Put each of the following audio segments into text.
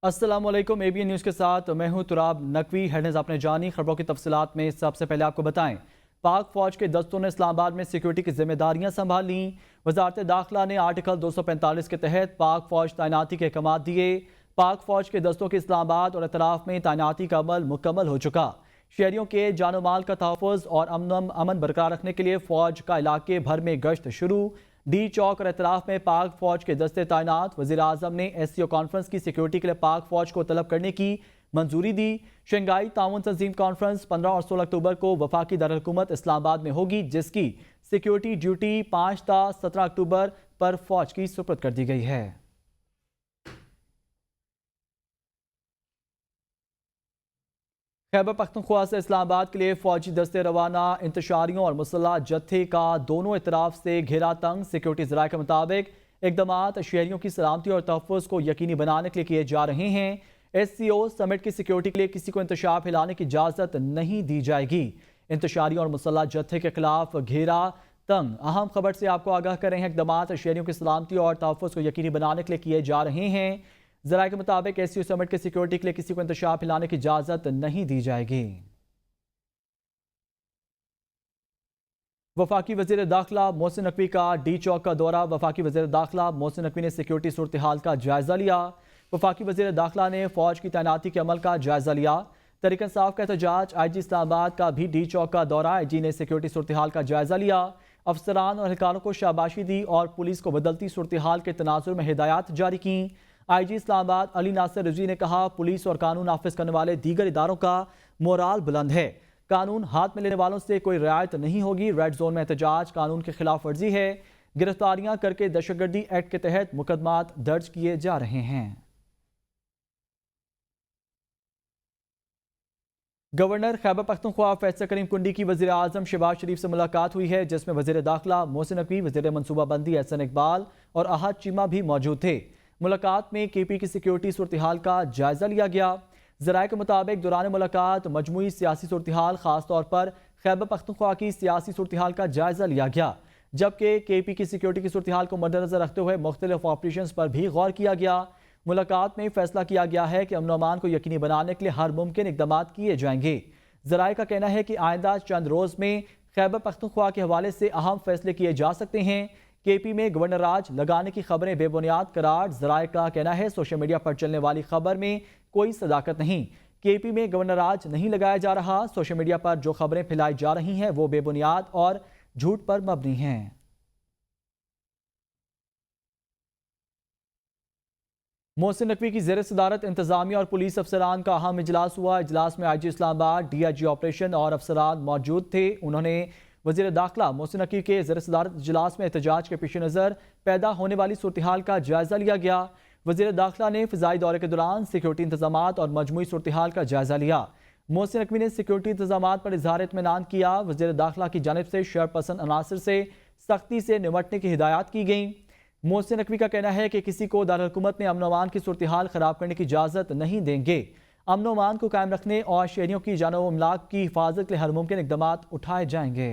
अस्सलाम वालेकुम। ABN news के साथ मैं हूं तुराब नकवी। हेडलाइंस आपने जानी, खबरों की तफसीलात में सबसे पहले आपको बताएं। पाक फौज के दस्तों ने इस्लामाबाद में सिक्योरिटी की जिम्मेदारियां संभाल ली। वजारत दाखिला ने आर्टिकल 245 के तहत पाक फौज तैनाती के अहकाम दिए। पाक फौज के दस्तों की इस्लामाबाद और अतराफ में तैनाती का अमल मुकम्मल हो चुका। शहरियों के जानो माल का तहफ़्फ़ुज़ और अमन बरकरार रखने के लिए फौज का इलाके भर में गश्त शुरू। डी चौक और एतराफ में पाक फौज के दस्ते तैनात। वज़ीर आज़म ने SCO कॉन्फ्रेंस की सिक्योरिटी के लिए पाक फौज को तलब करने की मंजूरी दी। शंघाई ताउन तंजीम कॉन्फ्रेंस 15 और 16 अक्टूबर को वफाकी दारुल-हुकूमत इस्लामाबाद में होगी, जिसकी सिक्योरिटी ड्यूटी 5 ता 17 अक्टूबर पर फौज की सुपुर्द कर दी गई है। खैबर पख्तूनख्वा से इस्लामाबाद के लिए फौजी दस्ते रवाना। इंतशारियों और मुसल्ह जत्थे का दोनों इतराफ से घेरा तंग। सिक्योरिटी ज़राए के मुताबिक इकदाम शहरियों की सलामती और तहफ़्फ़ुज़ को यकीनी बनाने के लिए किए जा रहे हैं। SCO समिट की सिक्योरिटी के लिए किसी को इंतशार फैलाने की इजाज़त नहीं दी जाएगी। इंतशारियों और मुसल्ह जत्थे के खिलाफ घेरा तंग। अहम खबर से आपको आगाह कर रहे हैं। इकदाम शहरियों की सलामती और तहफ़्फ़ुज़ को यकीनी बनाने के लिए किए जा रहे हैं। ज़राए के मुताबिक SCO समिट की सिक्योरिटी के लिए किसी को इंतशार फैलाने की इजाज़त नहीं दी जाएगी। वफाकी वज़ीर दाखिला मोहसिन नकवी का डी चौक का दौरा। वफाकी वज़ीर दाखिला मोहसिन नकवी ने सिक्योरिटी सूरत हाल का जायज़ा लिया। वफाकी वज़ीर दाखिला ने फौज की तैनाती के अमल का जायज़ा लिया। तहरीक इंसाफ का एहतजाज। IG इस्लामाबाद का भी डी चौक का दौरा। IG ने सिक्योरिटी सूरत हाल का जायज़ा लिया। अफसरान और एहलकारों को शाबाशी दी और पुलिस को बदलती सूरत हाल के तनाजुर में हिदायत जारी की। IG इस्लामाबाद अली नासिर रिजवी ने कहा, पुलिस और कानून नाफिज करने वाले दीगर इदारों का मोराल बुलंद है। कानून हाथ में लेने वालों से कोई रियायत नहीं होगी। रेड जोन में एहतजाज कानून की खिलाफ वर्जी है। गिरफ्तारियां करके दहशतगर्दी एक्ट के तहत मुकदमात दर्ज किए जा रहे हैं। गवर्नर खैबर पख्तूनख्वा फैसल करीम कुंडी की वज़ीर आज़म शहबाज शरीफ से मुलाकात हुई है, जिसमें वज़ीर दाखिला मोहसिन नकवी, वज़ीर मनसूबाबंदी एहसन इकबाल और अहद चीमा भी मौजूद थे। मुलाकात में KP की सिक्योरिटी सूरत हाल का जायज़ा लिया गया। ज़राए के मुताबिक दौरान मुलाकात मजमूई सियासी सूरत हाल, खासतौर पर खैबर पख्तूनख्वा की सियासी सूरत हाल का जायज़ा लिया गया, जबकि KP की सिक्योरिटी की सूरत हाल को मद्देनजर रखते हुए मुख्तलिफ ऑपरेशन पर भी गौर किया गया। मुलाकात में फैसला किया गया है कि अमन अमान को यकीनी बनाने के लिए हर मुमकिन इकदाम किए जाएंगे। ज़राए का कहना है कि आइंदा चंद रोज़ में खैबर पख्तूनख्वा के हवाले से अहम फैसले किए जा सकते हैं। KP में गवर्नर राज लगाने की खबरें बेबुनियाद करार। ज़राए का कहना है सोशल मीडिया पर चलने वाली खबर में कोई सदाकत नहीं। KP में गवर्नर राज नहीं लगाया जा रहा। सोशल मीडिया पर जो खबरें फैलाई जा रही हैं वो बेबुनियाद और झूठ पर मबनी हैं। मोहसिन नकवी की ज़ेर सदारत इंतजामिया और पुलिस अफसरान का अहम इजलास हुआ। इजलास में IG इस्लामाबाद, DIG ऑपरेशन और अफसरान मौजूद थे। उन्होंने वज़ीर दाखिला मोहसिन नकवी के ज़ेर सदारत इजलास में एहतजाज के पेश नज़र पैदा होने वाली सूरत हाल का जायज़ा लिया गया। वज़ीर दाखिला ने फ़िज़ाई दौरे के दौरान सिक्योरिटी इंतजाम और मजमूई सूरत हाल का जायज़ा लिया। मोहसिन नकवी ने सिक्योरिटी इंतजाम पर इजहार इत्मीनान किया। वज़ीर दाखिला की जानिब से शरपसंद अनासर से सख्ती से निमटने की हिदायत की गई। मोहसिन नकवी का कहना है कि किसी को दारुल-हुकूमत में अमन अमान की सूरत हाल खराब करने की इजाज़त नहीं देंगे। अमन अमान को कायम रखने और शहरियों की जान व अमलाक की हिफाजत के लिए हर मुमकिन इकदाम उठाए जाएंगे।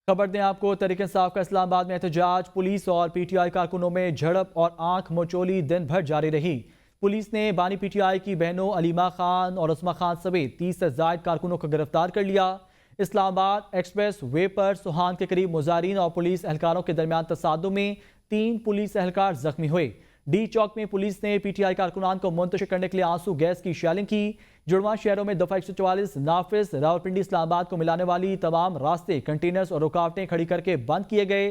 खबर दें आपको, तहरीक इंसाफ का इस्लामाबाद में एहतजाज। पुलिस और PTI कारकुनों में झड़प और आंख मचोली दिन भर जारी रही। पुलिस ने बानी PTI की बहनों अलीमा खान और उस्मा खान समेत 30 से जायद कारकुनों को गिरफ्तार कर लिया। इस्लामाबाद एक्सप्रेस वे पर सुहान के करीब मुजारिन और पुलिस एहलकारों के दरमियान तसादुम में 3 पुलिस एहलकार जख्मी हुए। डी चौक में पुलिस ने PTI कारकुनान को मुंतशिर करने के लिए आंसू गैस की शेलिंग की। जुड़वा शहरों में दफा 144 नाफिज रावलपिंडी इस्लामाबाद को मिलाने वाली तमाम रास्ते, कंटेनर्स और रुकावटें खड़ी करके बंद किए गए।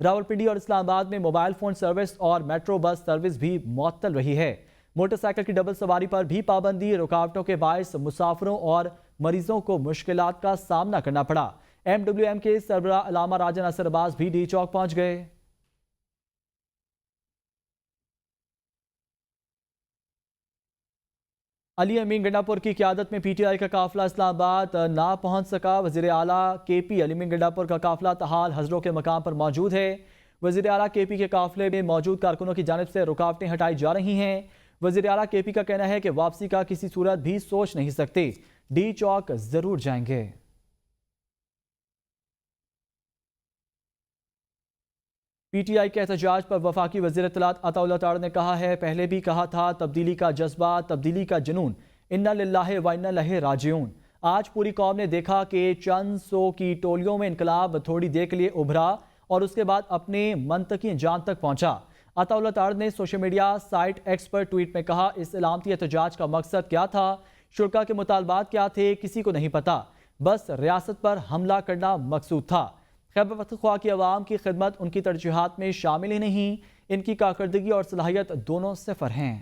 रावलपिंडी और इस्लामाबाद में मोबाइल फोन सर्विस और मेट्रो बस सर्विस भी मुअत्तल रही है। मोटरसाइकिल की डबल सवारी पर भी पाबंदी। रुकावटों के बायस मुसाफिरों और मरीजों को मुश्किलात का सामना करना पड़ा। MWM के सरबराह अलामा राजा नासिर अब्बास भी डी चौक पहुंच गए। अली अमीन गंडापुर की क़यादत में PTI का काफिला इस्लामाबाद ना पहुंच सका। वज़ीर आला KP अली अमीन गंडापुर का काफिला तहाल हजरों के मकाम पर मौजूद है। वज़ीर आला KP के काफिले में मौजूद कारकुनों की जानिब से रुकावटें हटाई जा रही हैं। वज़ीर आला KP का कहना है कि वापसी का किसी सूरत भी सोच नहीं सकते, डी चौक जरूर जाएंगे। PTI के एहतजाज पर वफाकी वज़ीर इत्तलात अताउल्लाह तार ने कहा है, पहले भी कहा था तब्दीली का जज्बा, तब्दीली का जुनून, इन्ना लिल्लाहि व इन्ना इलैहि राजिऊन। आज पूरी कौम ने देखा कि चंद सौ की टोलियों में इनकलाब थोड़ी देर के लिए उभरा और उसके बाद अपने मंतकी अंजाम तक पहुंचा। अताउल्लाह तार ने सोशल मीडिया साइट एक्स पर ट्वीट में कहा, इस इलामती एहतजाज का मकसद क्या था, शुरका के मुतालबात क्या थे, किसी को नहीं पता, बस रियासत पर हमला करना मकसूद था। खैबर पख्तूनख्वा की आवाम की खिदमत उनकी तरजीहात में शामिल ही नहीं, इनकी कारकर्दगी और सलाहियत दोनों सिफर हैं।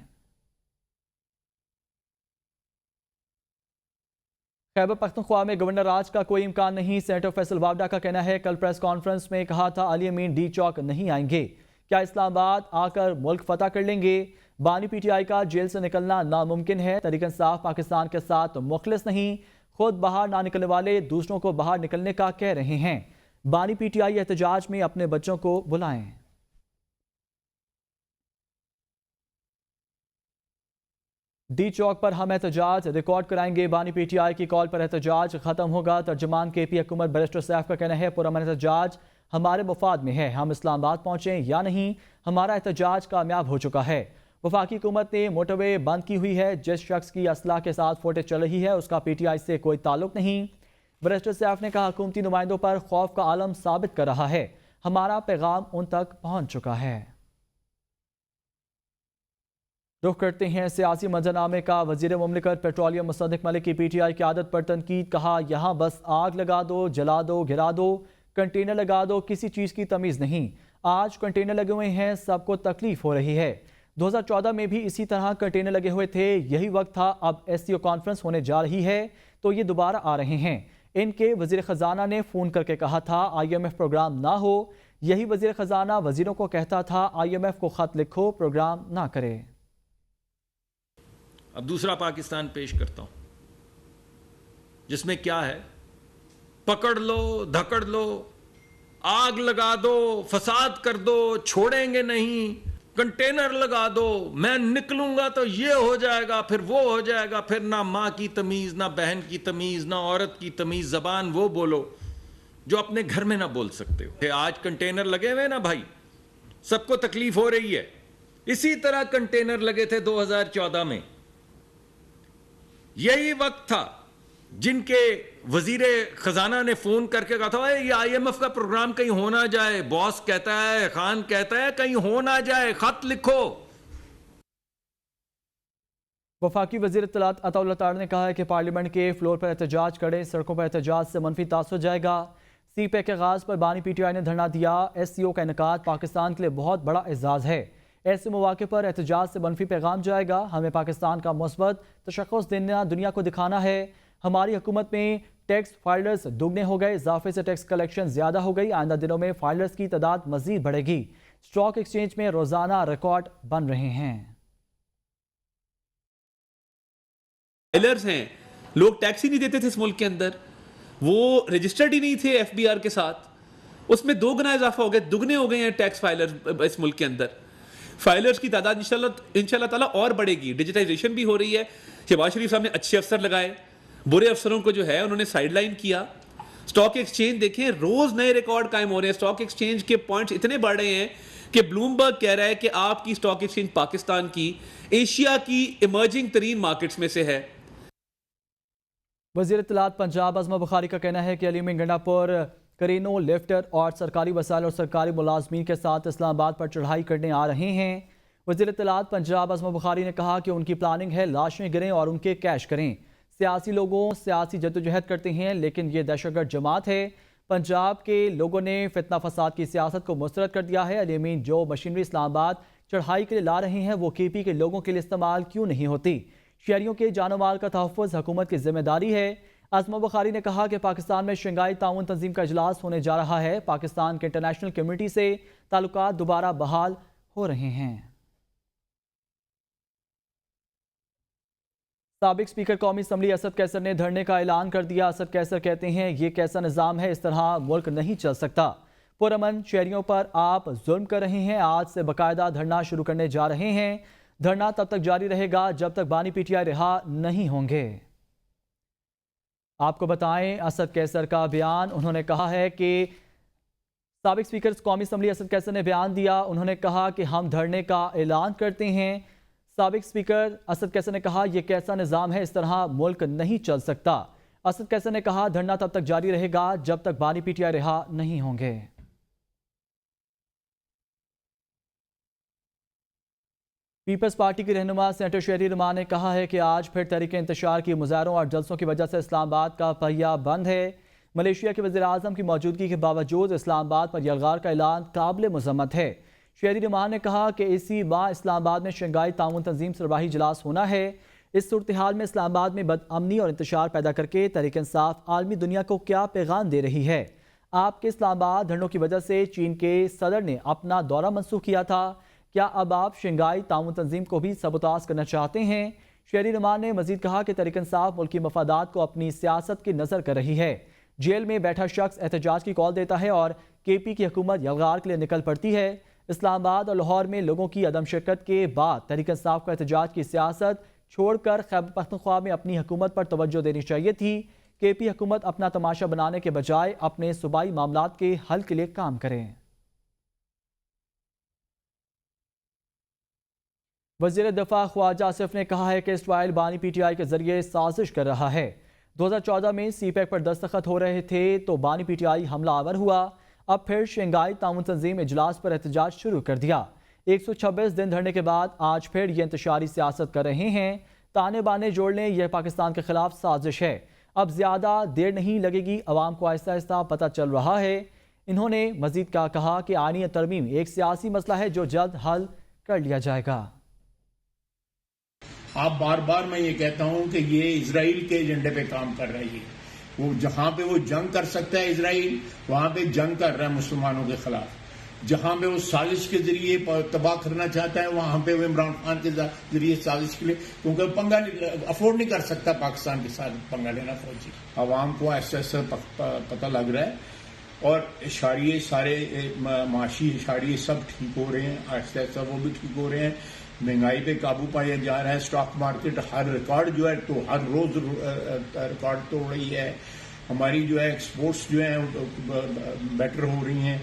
खैबर पख्तूनख्वा में गवर्नर राज का कोई इम्कान नहीं, सेनेटर फैसल वावडा का कहना है, कल प्रेस कॉन्फ्रेंस में कहा था अली अमीन डी चौक नहीं आएंगे, क्या इस्लामाबाद आकर मुल्क फतह कर लेंगे। बानी PTI का जेल से निकलना नामुमकिन है, तहरीक इंसाफ पाकिस्तान के साथ मुखलिस नहीं, खुद बाहर ना निकलने वाले दूसरों को बाहर निकलने का कह रहे हैं। बानी PTI एहतजाज में अपने बच्चों को बुलाएं। डी चौक पर हम एहतजाज रिकॉर्ड कराएंगे, बानी PTI की कॉल पर एहतजाज खत्म होगा। तर्जुमान KP हुकूमत बैरिस्टर सैफ का कहना है, पुरअमन एहतजाज हमारे मुफाद में है, हम इस्लामाबाद पहुंचे या नहीं, हमारा एहतजाज कामयाब हो चुका है। वफाकी हुकूमत ने मोटरवे बंद की हुई है, जिस शख्स की असलाह के साथ फुटेज चल रही है उसका PTI से कोई ताल्लुक नहीं। बैरिस्टर सैफ ने कहा, हुकूमती नुमाइंदों पर खौफ का आलम साबित कर रहा है, हमारा पैगाम उन तक पहुंच चुका है। रुख करते हैं सियासी मंजरनामे का। वजीर मुमलिकत पेट्रोलियम मुसद्दिक मलिक की PTI की आदत पर तनकीद, कहा यहाँ बस आग लगा दो, जला दो, गिरा दो, कंटेनर लगा दो, किसी चीज़ की तमीज़ नहीं। आज कंटेनर लगे हुए हैं, सबको तकलीफ हो रही है। 2014 में भी इसी तरह कंटेनर लगे हुए थे, यही वक्त था। अब SCO कॉन्फ्रेंस होने जा रही है तो ये दोबारा आ रहे हैं। इनके वजीर खजाना ने फ़ोन करके कहा था IMF प्रोग्राम ना हो, यही वजीर खजाना वजीरों को कहता था IMF को खत लिखो, प्रोग्राम ना करे। अब दूसरा पाकिस्तान पेश करता हूं, जिसमें क्या है, पकड़ लो, धकड़ लो, आग लगा दो, फसाद कर दो, छोड़ेंगे नहीं, कंटेनर लगा दो, मैं निकलूंगा तो ये हो जाएगा, फिर वो हो जाएगा, फिर ना माँ की तमीज, ना बहन की तमीज, ना औरत की तमीज, जबान वो बोलो जो अपने घर में ना बोल सकते हो। आज कंटेनर लगे हुए ना भाई, सबको तकलीफ हो रही है। इसी तरह कंटेनर लगे थे 2014 में, यही वक्त था जिनके वजीर खजाना ने फोन करके कहा था ये IMF का प्रोग्राम कहीं हो ना जाए, बॉस कहता है, खान कहता है कहीं हो ना जाए, खत लिखो। वफाकी वजीर इत्तलात अताउल्लाह तार ने कहा है कि पार्लियामेंट के फ्लोर पर एहतजाज करें, सड़कों पर एहतजाज से मनफी तासुर जाएगा। CPEC के आगाज पर बानी PTI ने धरना दिया। SCO का इनकाद पाकिस्तान के लिए बहुत बड़ा एजाज है, ऐसे मौके पर एहतजाज से मनफी पैगाम जाएगा। हमें पाकिस्तान का मुस्बत तशख़्ख़ुस देना, दुनिया को दिखाना है। हमारी हुकूमत में टैक्स फाइलर्स दुगने हो गए, इजाफे से टैक्स कलेक्शन ज्यादा हो गई। आइंदा दिनों में फाइलर्स की तादाद मजीद बढ़ेगी। स्टॉक एक्सचेंज में रोजाना रिकॉर्ड बन रहे हैं। फाइलर्स हैं, लोग टैक्स ही नहीं देते थे इस मुल्क के अंदर, वो रजिस्टर्ड ही नहीं थे FBR के साथ, उसमें 2 गुना इजाफा हो गया, दुगने हो गए हैं टैक्स फाइलर इस मुल्क के अंदर। फाइलर्स की तादाद इंशाल्लाह ताला और बढ़ेगी। डिजिटाइजेशन भी हो रही है। शहबाज शरीफ साहब ने अच्छे अफसर लगाए, बुरे अफसरों को जो है उन्होंने साइडलाइन किया। स्टॉक एक्सचेंज देखें, रोज नए रिकॉर्ड कायम हो रहे हैं। स्टॉक एक्सचेंज के पॉइंट्स इतने बढ़ रहे हैं कि ब्लूमबर्ग कह रहा है कि आपकी स्टॉक एक्सचेंज पाकिस्तान की एशिया की इमर्जिंग तरीन मार्केट्स में से है। वज़ीर इत्तलात पंजाब अज़मा बुखारी का कहना है कि अली में गंडापुर करीनो लिफ्टर और सरकारी वसाइल और सरकारी मुलाजमीन के साथ इस्लामाबाद पर चढ़ाई करने आ रहे हैं। वज़ीर इत्तलात पंजाब अज़मा बुखारी ने कहा कि उनकी प्लानिंग है लाशें गिरें और उनके कैश करें। सियासी लोगों सियासी जद्दोजहद करते हैं, लेकिन ये दहशतगर्द जमात है। पंजाब के लोगों ने फितना फसाद की सियासत को मुस्तरद कर दिया है। अली अमीन जो मशीनरी इस्लामाबाद चढ़ाई के लिए ला रहे हैं, वो KP के लोगों के लिए इस्तेमाल क्यों नहीं होती। शहरियों के जानो माल का तहफ़्फ़ुज़ हुकूमत की जिम्मेदारी है। अज़मा बुखारी ने कहा कि पाकिस्तान में शंघाई ताउन तंजीम का इजलास होने जा रहा है। पाकिस्तान के इंटरनेशनल कम्युनिटी से ताल्लुकात दोबारा बहाल हो रहे हैं। साबिक स्पीकर कौमी असम्बली असद कैसर ने धरने का ऐलान कर दिया। असद कैसर कहते हैं ये कैसा निज़ाम है, इस तरह मुल्क नहीं चल सकता। पुरअमन शहरियों पर आप जुल्म कर रहे हैं। आज से बाकायदा धरना शुरू करने जा रहे हैं। धरना तब तक जारी रहेगा जब तक बानी PTI रिहा नहीं होंगे। आपको बताएं असद कैसर का बयान, उन्होंने कहा है कि साबिक स्पीकर कौमी असम्बली असद कैसर ने बयान दिया। उन्होंने कहा कि हम धरने का ऐलान करते हैं। साबिक स्पीकर असद कैसर ने कहा यह कैसा निज़ाम है, इस तरह मुल्क नहीं चल सकता। असद कैसर ने कहा धरना तब तक जारी रहेगा जब तक बानी पीटीआई रिहा नहीं होंगे। पीपल्स पार्टी की रहनुमा सेनेटर शहरी रमान ने कहा है कि आज फिर तहरीक इंतशार की मुजाहरों और जलसों की वजह से इस्लामाबाद का पहिया बंद है। मलेशिया के वज़ीर आज़म की मौजूदगी के बावजूद इस्लामाबाद पर यलगार का ऐलान काबिल मज़म्मत है। शहरी रमान ने कहा कि इसी माह इस्लामाबाद में शंघाई ताउन तंजीम सरबराही इजलास होना है। इस सूरत हाल में इस्लामाबाद में बदअमनी और इंतशार पैदा करके तहरीक इंसाफ आलमी दुनिया को क्या पैगाम दे रही है। आपके इस्लामाबाद धरनों की वजह से चीन के सदर ने अपना दौरा मनसूख किया था। क्या अब आप शंघाई ताउन तंजीम को भी सबूताज करना चाहते हैं? शहरी रमान ने मजीद कहा कि तहरीक इंसाफ मुल्की मफादात को अपनी सियासत की नज़र कर रही है। जेल में बैठा शख्स एहतजाज की कॉल देता है और KP की हुकूमत यलगार के लिए निकल पड़ती है। इस्लामाबाद और लाहौर में लोगों की अदम शिरकत के बाद तहरीक इंसाफ को एहतजाज की सियासत छोड़कर खैबर पख्तूनख्वा में अपनी हुकूमत पर तवज्जो देनी चाहिए थी। KP हुकूमत अपना तमाशा बनाने के बजाय अपने सूबाई मामलात के हल के लिए काम करें। वज़ीर दफ़ा ख्वाजा आसिफ ने कहा है कि इसराइल बानी PTI के जरिए साजिश कर रहा है। 2014 में CPEC पर दस्तखत हो रहे थे तो बानी PTI हमलावर हुआ। अब फिर शंघाई ताउन तंजीम इजलास पर एहतजाज शुरू कर दिया। 126 दिन धरने के बाद आज फिर ये इंतशारी सियासत कर रहे हैं। ताने बाने जोड़ने यह पाकिस्तान के खिलाफ साजिश है। अब ज़्यादा देर नहीं लगेगी, अवाम को आहिस्ता आहिस्ता पता चल रहा है। इन्होंने मजीद कहा कि आईनी तरमीम एक सियासी मसला है जो जल्द हल कर लिया जाएगा। आप बार बार मैं ये कहता हूं कि ये इजराइल के एजेंडे पे काम कर रही है। वो जहां पे वो जंग कर सकता है इजराइल, वहां पे जंग कर रहा है मुसलमानों के खिलाफ। जहां पे वो साजिश के जरिए तबाह करना चाहता है, वहां पे वो इमरान खान के जरिए साजिश के लिए, क्योंकि पंगा अफोर्ड नहीं कर सकता पाकिस्तान के साथ पंगा लेना फौजी। आवाम को ऐसा ऐसा पता लग रहा है और इशारिये सारे माशी इशारिये सब ठीक हो रहे हैं, ऐसा ऐसा वो भी ठीक हो रहे हैं। महंगाई पे काबू पाया जा रहा है। स्टॉक मार्केट हर रिकॉर्ड जो है तो हर रोज रिकॉर्ड तोड़ रही है। हमारी जो है एक्सपोर्ट्स जो है बेटर हो रही हैं।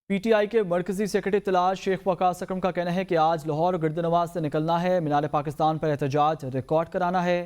PTI के मरकजी सेक्रेटरी तलाश शेख वकास अकरम का कहना है कि आज लाहौर गिरदनवाज से निकलना है, मीनार पाकिस्तान पर एहतजाज रिकॉर्ड कराना है।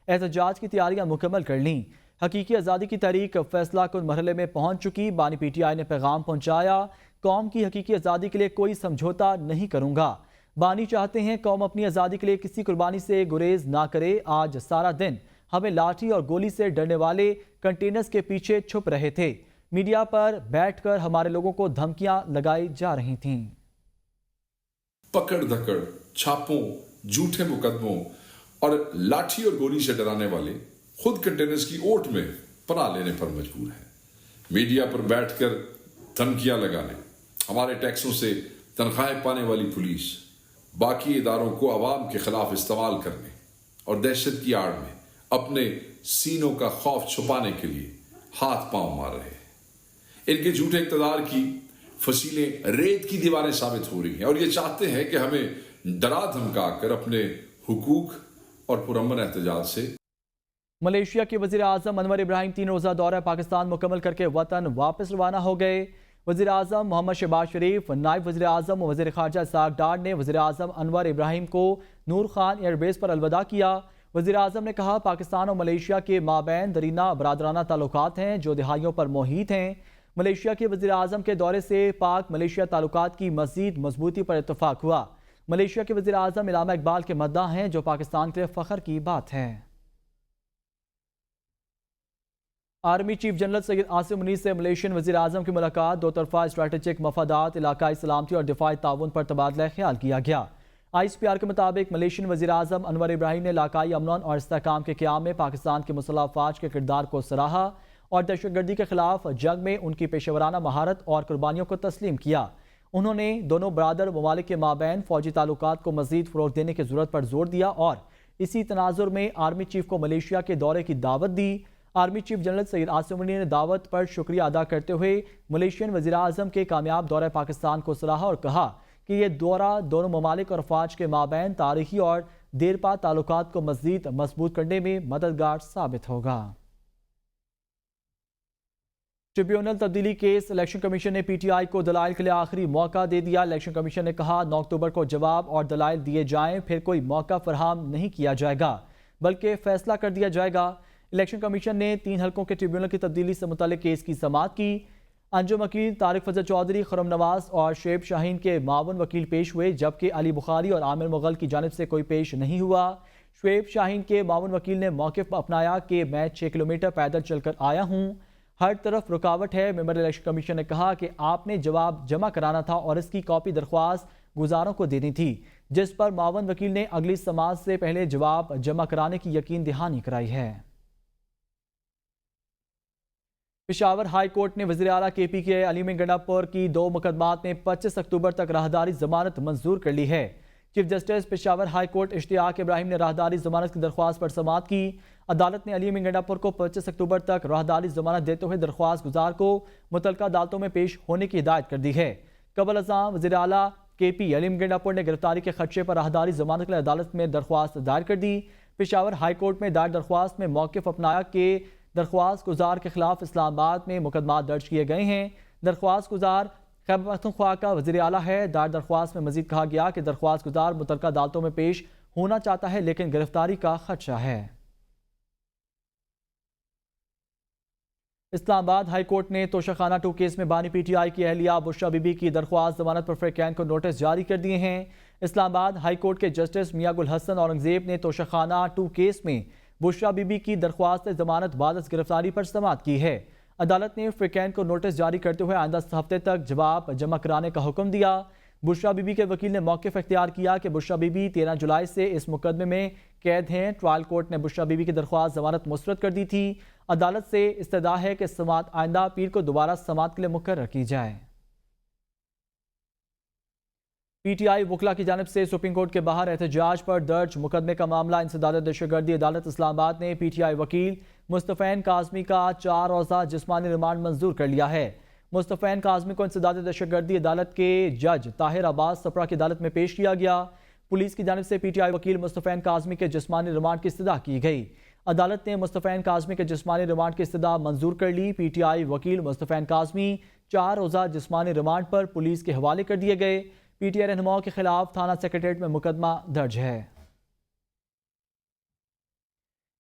एहतजाज की तैयारियां मुकम्मल कर ली। हकीकी आज़ादी की तारीख फैसला कुन मरहले में पहुंच चुकी। बानी PTI ने पैगाम पहुंचाया, कौम की हकीकी आज़ादी के लिए कोई समझौता नहीं करूंगा। बानी चाहते हैं कौम अपनी आज़ादी के लिए किसी कुर्बानी से गुरेज ना करे। आज सारा दिन हमें लाठी और गोली से डरने वाले कंटेनर्स के पीछे छुप रहे थे। मीडिया पर बैठकर हमारे लोगों को धमकियां लगाई जा रही थीं। पकड़ धकड़, छापों, झूठे मुकदमों और लाठी और गोली से डराने वाले खुद कंटेनर्स की ओट में पनाह लेने पर मजबूर हैं। मीडिया पर बैठकर धमकियां लगाने, हमारे टैक्सों से तनख्वाहें पाने वाली पुलिस, बाकी इदारों को अवाम के खिलाफ इस्तेमाल करने और दहशत की आड़ में अपने सीनों का खौफ छुपाने के लिए हाथ पांव मार रहे हैं। इनके झूठे इक़्तिदार की फसीलें रेत की दीवारें साबित हो रही हैं और ये चाहते हैं कि हमें डरा धमका कर अपने हुकूक और पुरअमन एहतजाज से। मलेशिया के वज़ीर आज़म अनवर इब्राहिम 3 रोज़ा दौरा पाकिस्तान मुकम्मल करके वतन वापस रवाना हो गए। वज़ीर आज़म मोहम्मद शहबाज शरीफ, नायब वज़ीर आज़म और वज़ीर ख़ारजा इस्हाक़ डार ने वज़ीर आज़म अनवर इब्राहिम को नूर खान एयरबेस पर अलविदा किया। वज़ीर आज़म ने कहा पाकिस्तान और मलेशिया के माबैन दरीना बरादराना ताल्लुकात हैं जो दिहाइयों पर मोहित हैं। मलेशिया के वज़ीर आज़म के दौरे से पाक मलेशिया ताल्लुकात की मज़ीद मजबूती पर इत्तफ़ाक़ हुआ। मलेशिया के वज़ीर आज़म इलामा इकबाल के मद्दाह हैं जो पाकिस्तान के लिए फ़ख्र की बात है। Army chief general Syed Asim Munir से मलेशियन वज़ीर आज़म की मुलाकात। दो तरफ़ा स्ट्रैटेजिक मफादात, इलाकाई सलामती और दिफाई ताउन पर तबादला ख्याल किया गया। ISPR के मुताबिक मलेशियन वज़ीर आज़म अनवर इब्राहिम ने इलाकाई अमन और इस्तेहकाम के क़याम में पाकिस्तान की मुसल्लह अफ़वाज के किरदार को सराहा और दहशतगर्दी के खिलाफ जंग में उनकी पेशेवराना महारत और कुर्बानियों को तस्लीम किया। उन्होंने दोनों बरादर ममालिक के माबैन फ़ौजी ताल्लुकात को मज़ीद फ़रोग़ देने की ज़रूरत पर जोर दिया और इसी तनाजुर में आर्मी चीफ को मलेशिया के दौरे की दावत दी। Army chief general Syed Asim Munir ने दावत पर शुक्रिया अदा करते हुए मलेशियन वज़ीर आज़म के कामयाब दौरे पाकिस्तान को सराहा और कहा कि यह दौरा दोनों ममालिक और अफ़वाज के माबैन तारीखी और देरपा ताल्लुकात को मज़ीद मजबूत करने में मददगार साबित होगा। ट्रिब्यूनल तब्दीली केस इलेक्शन कमीशन ने पीटीआई को दलाइल के लिए आखिरी मौका दे दिया। इलेक्शन कमीशन ने कहा 9 अक्टूबर को जवाब और दलाइल दिए जाएं, फिर कोई मौका फराहम नहीं किया जाएगा बल्कि फैसला कर दिया जाएगा। इलेक्शन कमीशन ने 3 हलकों के ट्रिब्यूनल की तब्दीली से मुताल्लिक केस की समाअत की। अंजुम वकील तारिक फजल चौधरी, खुर्रम नवाज और शेब शाहीन के मावन वकील पेश हुए, जबकि अली बुखारी और आमिर मुगल की जानिब से कोई पेश नहीं हुआ। शुएब शाहीन के मावन वकील ने मौक़िफ़ अपनाया कि मैं 6 किलोमीटर पैदल चलकर आया हूँ, हर तरफ रुकावट है। मेंबर इलेक्शन कमीशन ने कहा कि आपने जवाब जमा कराना था और इसकी कॉपी दरख्वास्त गुजारों को देनी थी, जिस पर मावन वकील ने अगली समाअत से पहले जवाब जमा कराने की यकीन दहानी कराई है। पेशावर हाई कोर्ट ने वज़ीर आला KP के अलीम गंडापुर की 2 मुकदमात में 25 अक्टूबर तक राहदारी जमानत मंजूर कर ली है। Chief justice Peshawar high court Ishtiaq Ibrahim ने राहदारी जमानत की दरख्वास्त पर समाअत की। अदालत ने अलीम गंडापुर को 25 अक्टूबर तक राहदारी जमानत देते हुए दरख्वास्त गुजार को मुतलका अदालतों में पेश होने की हिदायत कर दी है। कबल अज़ां वज़ीर आला KP अलीम गंडापुर ने गिरफ्तारी के खदशे पर राहदारी जमानत के लिए अदालत में दरख्वास्त दायर कर दी। पेशावर हाई कोर्ट में दायर दरख्वास्त में मौक़िफ़ अपनाया कि दरख्वास्त गुजार के खिलाफ इस्लामाबाद में मुकदमा दर्ज किए गए हैं। दरख्वास्त गुजार खैबर पख्तूनख्वा का वज़ीर आला है। दायर दरख्वास्त में मजीद कहा गया कि दरख्वास्त गुजार मुतलका अदालतों में पेश होना चाहता है, लेकिन गिरफ्तारी का खदशा है। इस्लामाबाद हाई कोर्ट ने तोशाखाना 2 केस में बानी PTI की अहलिया बुशरा बीबी की दरख्वास्त जमानत पर फ्रिकैन को नोटिस जारी कर दिए हैं। इस्लामाबाद हाई कोर्ट के जस्टिस मियां गुल हसन औरंगजेब ने तोशाखाना 2 केस में बुशरा बीबी की दरख्वास्त जमानत बाद गिरफ्तारी पर समाअत की है। अदालत ने फ्रिकैन को नोटिस जारी करते हुए आइंदा हफ्ते तक जवाब जमा कराने का हुक्म दिया। बुशरा बीबी के वकील ने मौक़िफ़ इख्तियार किया कि बुशरा बीबी 13 जुलाई से इस मुकदमे में कैद हैं। ट्रायल कोर्ट ने बुशरा बीबी की दरख्वास्त जमानत मुस्तरद कर दी थी। अदालत से इस्तदा है कि समाअत आइंदा पीर को दोबारा समाअत के लिए मुकर्रर की जाए। PTI वकला की जानिब से सुप्रीम कोर्ट के बाहर एहतजाज पर दर्ज मुकदमे का मामला इंसदाद दहशतगर्दी अदालत इस्लामाबाद ने PTI वकील मुस्तफ़ैन काज़मी का 4 रोज़ा जिस्मानी रिमांड मंजूर कर लिया है। मुस्तफ़ैन काज़मी को इंसदाद दहशतगर्दी अदालत के जज ताहिर अब्बास सपरा की अदालत में पेश किया गया। पुलिस की जानिब से PTI वकील मुस्तफ़ैन काज़मी के जिस्मानी रिमांड की इस्तदा की गई। अदालत ने मुस्तफ़ैन काज़मी के जिस्मानी रिमांड की इस्तदा मंजूर कर ली। PTI वकील मुस्तफ़ैन काज़मी 4 रोज़ा जिस्मानी रिमांड पर पुलिस के हवाले कर दिए गए। PTI रहनुमाओं के खिलाफ थाना सेक्रेटरीट में मुकदमा दर्ज है।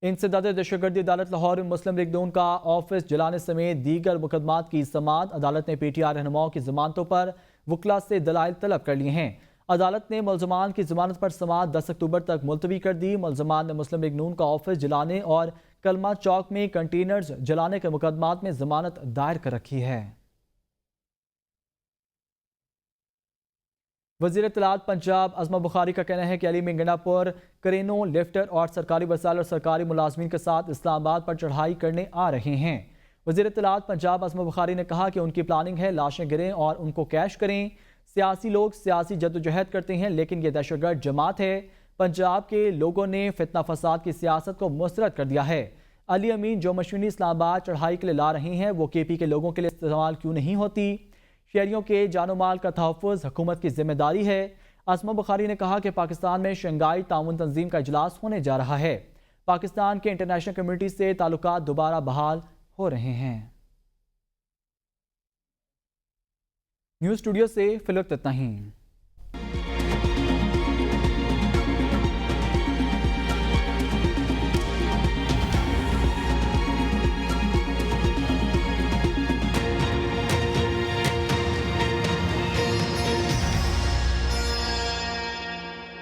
इंसदाद दहशतगर्दी अदालत लाहौर में मुस्लिम लीग नून का ऑफिस जलाने समेत दीगर मुकदमात की समाअत। अदालत ने PTI रहनुमाओं की जमानतों पर वकला से दलाइल तलब कर लिए हैं। अदालत ने मुलजमान की जमानत पर समाअत 10 अक्टूबर तक मुलतवी कर दी। मुलजमान ने मुस्लिम लीग नून का ऑफिस जलाने और कलमा चौक में कंटेनर्स जलाने के मुकदमात में जमानत दायर कर रखी है। वज़ीर इत्तलात पंजाब अज़मा बुखारी का कहना है कि अली गंडापुर करेनों, लिफ्टर और सरकारी वसाइल और सरकारी मुलाजमीन के साथ इस्लामाबाद पर चढ़ाई करने आ रहे हैं। वज़ीर इत्तलात पंजाब अज़मा बुखारी ने कहा कि उनकी प्लानिंग है लाशें गिरें और उनको कैश करें। सियासी लोग सियासी जद्दोजहद करते हैं, लेकिन यह दहशतगर्द जमात है। पंजाब के लोगों ने फितना फसाद की सियासत को मुस्तरद कर दिया है। अली अमीन जो मशीनी इस्लामाबाद चढ़ाई के लिए ला रहे हैं, वो KP के लोगों के लिए इस्तेमाल क्यों नहीं होती? शहरियों के जानो माल का तहफ़्फ़ुज़ हुकूमत की जिम्मेदारी है। अज़मा बुखारी ने कहा कि पाकिस्तान में शंघाई ताउन तंजीम का इजलास होने जा रहा है। पाकिस्तान के इंटरनेशनल कम्युनिटी से ताल्लुकात दोबारा बहाल हो रहे हैं। न्यूज़ स्टूडियो से फिलहाल इतना ही।